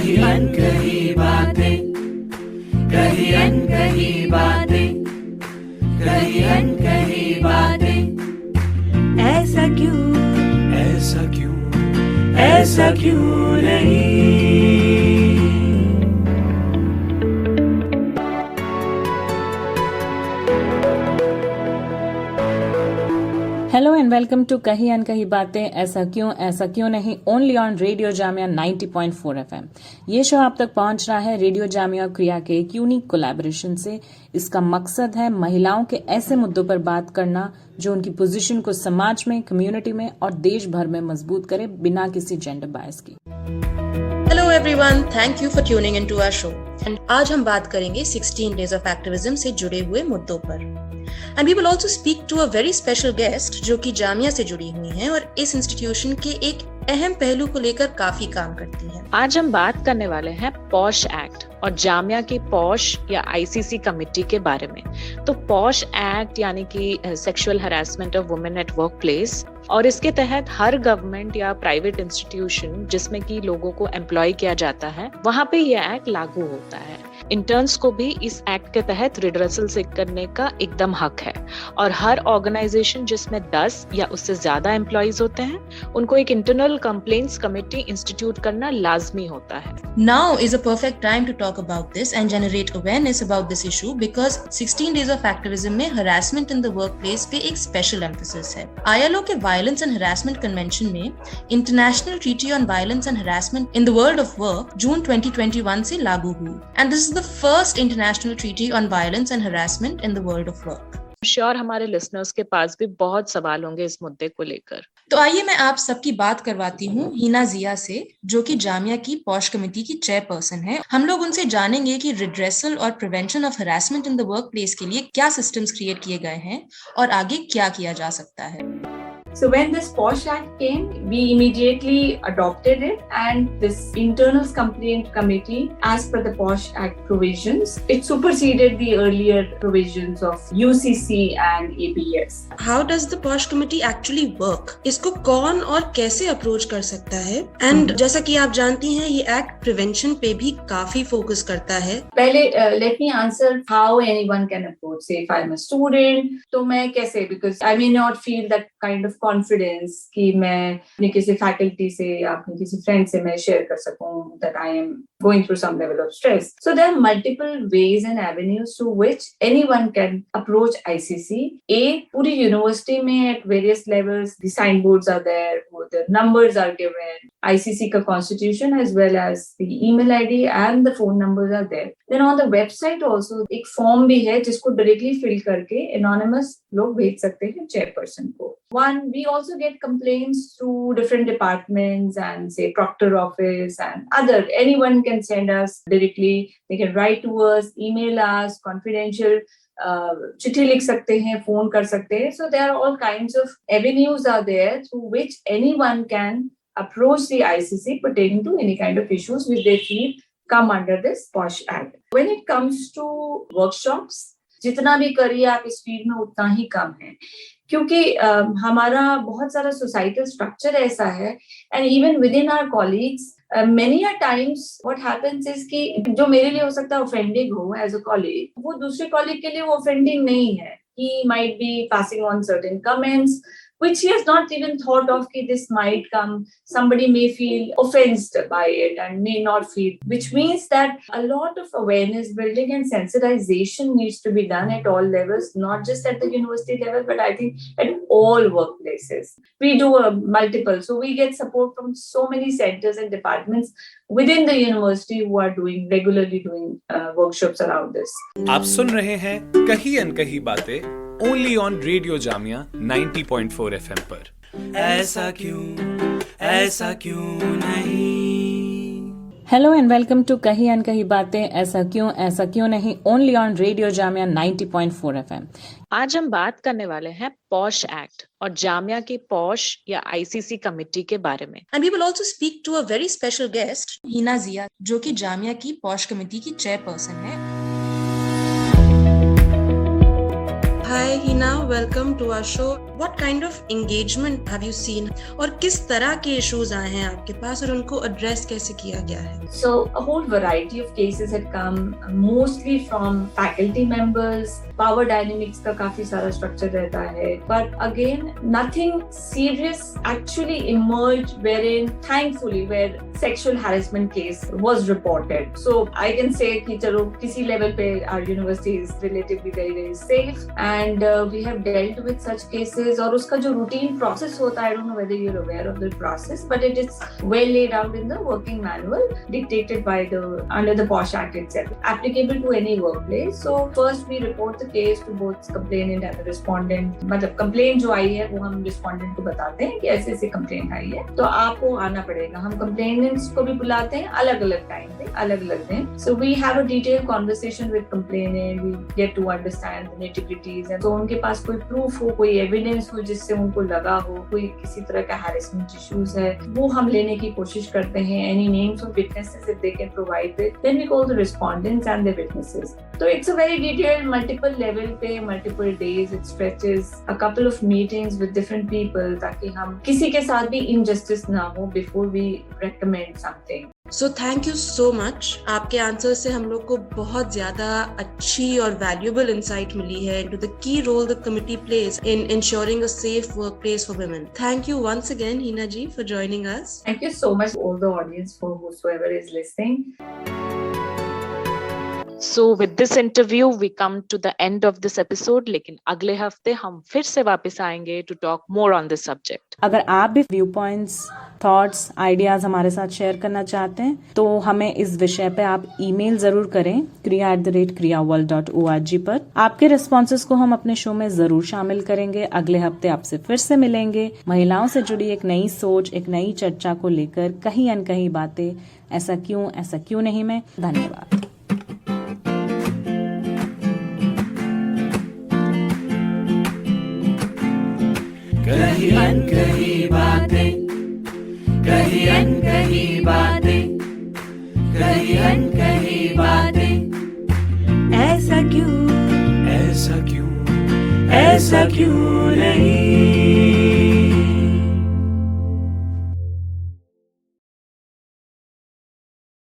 कही अनकही बातें, कही अनकही बातें, कही अनकही बातें। ऐसा क्यों, ऐसा क्यों, ऐसा क्यों नहीं। हेलो एंड वेलकम टू कही अनकही बातें, ऐसा क्यों नहीं, only on radio Jamia 90.4 FM। ये शो आप तक पहुंच रहा है रेडियो जामिया क्रिया के एक यूनिक कोलैबोरेशन से। इसका मकसद है महिलाओं के ऐसे मुद्दों पर बात करना जो उनकी पोजीशन को समाज में, कम्युनिटी में और देश भर में मजबूत करे बिना किसी जेंडर बायस की। Hello everyone, thank you for tuning into our show. And आज हम बात करेंगे 16 डेज ऑफ एक्टिविज्म से जुड़े हुए मुद्दों पर। And we will also speak to a very special guest जो कि जामिया से जुड़ी हुई हैं और इस इंस्टीट्यूशन के एक अहम पहलू को लेकर काफी काम करती हैं। आज हम बात करने वाले हैं पॉश एक्ट और जामिया की पॉश या आईसीसी कमेटी के बारे में। तो पॉश एक्ट यानी कि sexual harassment of women at work place, और इसके तहत हर गवर्नमेंट या प्राइवेट इंस्टीट्यूशन जिसमें कि लोगों को एम्प्लॉय किया जाता है, वहां पे यह एक्ट लागू होता है। इंटर्न्स को भी इस एक्ट के तहत रिड्रेसल सीख करने का एकदम हक है, और हर ऑर्गेनाइजेशन जिसमें 10 या उससे ज्यादा एम्प्लॉइज होते हैं उनको एक इंटरनल कंप्लेंट्स कमेटी इंस्टीट्यूट करना लाजमी होता है। Now is a perfect time to talk about this and generate awareness about this issue because 16 days of activism में harassment in the workplace पे एक special emphasis है। ILO के Violence and Harassment Convention में International Treaty on Violence and Harassment in the World of Work जून 2021 से लागू हुई, and this is the first international treaty on violence and harassment in the world of work. Sure हमारे listeners के पास भी बहुत सवाल होंगे इस मुद्दे को लेकर। तो आइए मैं आप सबकी बात करवाती हूँ हिना जिया से, जो कि जामिया की पॉश कमेटी की चेयरपर्सन है। हम लोग उनसे जानेंगे कि रिड्रेसल और prevention of harassment in the work place के लिए क्या सिस्टम्स क्रिएट किए गए हैं और आगे क्या किया जा सकता है। So when this POSH Act came, we immediately adopted it, and this internal complaint committee, as per the POSH Act provisions, it superseded the earlier provisions of UCC and ABS. How does the POSH committee actually work? इसको कौन और कैसे approach कर सकता है? And जैसा कि आप जानती हैं, ये एक्ट प्रिवेंशन पे भी काफी फोकस करता है। पहले let me answer how anyone can approach. Say if I'm a student, तो मैं कैसे, because I may not feel that kind of confidence कि मैं अपने किसी फैकल्टी से या अपने किसी फ्रेंड से मैं शेयर कर सकूं that I am going through some level of stress. So there are multiple ways and avenues through which anyone can approach ICC. पूरी यूनिवर्सिटी में at various levels the signboards are there, the numbers are given, ICC का constitution as well as the email ID and the phone numbers are there. Then on the website also एक form भी है जिसको directly fill करके anonymous लोग भेज सकते हैं chairperson को. One, we also get complaints through different departments and say proctor office and other. Anyone can send us directly. They can write to us, email us, confidential. चिट्ठी लिख सकते हैं, फोन कर सकते हैं. So there are all kinds of avenues are there through which anyone can approach the ICC pertaining to any kind of issues which they feel come under this POSH Act. When it comes to workshops, जितना भी करिए आप इस field में उतना ही कम है, क्योंकि हमारा बहुत सारा सोसाइटल स्ट्रक्चर ऐसा है, and even within our colleagues many a times what happens is कि जो मेरे लिए हो सकता है ऑफेंडिंग हो एज अ कॉलीग, वो दूसरे कॉलीग के लिए वो ऑफेंडिंग नहीं है. He might be passing on certain comments which he has not even thought of कि this might come, somebody may feel offended by it and may not feel, which means that a lot of awareness building and sensitization needs to be done at all levels, not just at the university level, but I think at all workplaces. We do multiple, so we get support from so many centers and departments within the university who are regularly doing workshops around this. आप सुन रहे हैं कही अनकही बातें only on radio Jamia 90.4 FM पर। ऐसा क्यों नहीं। हेलो एंड वेलकम टू कही अनकही बातें, ऐसा क्यों नहीं, only on radio Jamia 90.4 FM। आज हम बात करने वाले हैं पॉश एक्ट और जामिया की पॉश या आईसीसी कमेटी के बारे में। And we will also speak to a very special guest, Hina जिया, जो कि जामिया की पॉश कमेटी की चेयरपर्सन है। हाय Hina, welcome to our show. What kind of engagement have you seen? और किस तरह के issues आए हैं आपके पास और उनको address कैसे किया गया है? So a whole variety of cases had come, mostly from faculty members. Power dynamics का काफी सारा structure रहता है. But again, nothing serious actually emerged wherein, thankfully, where sexual harassment case was reported. So I can say कि चलो किसी level पे our university is relatively very very safe, and we have dealt with such cases. और उसका जो routine process होता है, I don't know whether you're aware of the process, but it is well laid out in the working manual dictated by under the POSH Act itself, applicable to any workplace. So first we report the case to both complainant and the respondent. मतलब complaint जो आई है वो हम respondent को बताते हैं कि ऐसे ऐसे complaint आई है, तो आपको आना पड़ेगा. हम complainants को भी बुलाते हैं अलग अलग टाइम पे, अलग अलग दिन. So we have a detailed conversation with complainant. We get to understand the nitty-gritties, and so उनके पास कोई proof हो, कोई evidence हो जिससे उनको लगा हो कोई किसी तरह का harassment issues है, वो हम लेने की कोशिश करते हैं. Any names of witnesses if they can provide it, then we call the respondents and the witnesses. So it's a very detailed, multiple level पे, multiple days. It stretches a couple of meetings with different people ताकि हम किसी के साथ भी injustice ना हो before we recommend something. So thank you so much. आपके आंसर से हम लोग को बहुत ज्यादा अच्छी और valuable insight मिली है into the key role the committee plays in ensuring a safe workplace for women. Thank you once again, Hina ji, for joining us. Thank you so much all the audience for whosoever is listening. So with this interview we come to the end of this episode, लेकिन अगले हफ्ते हम फिर से वापस आएंगे to talk more on this subject. अगर आप भी व्यू पॉइंट्स, थॉट्स, आइडियाज हमारे साथ शेयर करना चाहते हैं तो हमें इस विषय पे आप ईमेल जरूर करें kriya@kriyaworld.org पर. आपके रिस्पॉन्सेज को हम अपने शो में जरूर शामिल करेंगे. अगले हफ्ते आपसे फिर से मिलेंगे महिलाओं से जुड़ी एक नई सोच, एक नई चर्चा को लेकर. कहीं अनकहीं बातें, ऐसा क्यों नहीं में. धन्यवाद. कहीं अनकही बातें, कहीं अनकही बातें, कहीं अनकही बातें. ऐसा क्यों नहीं.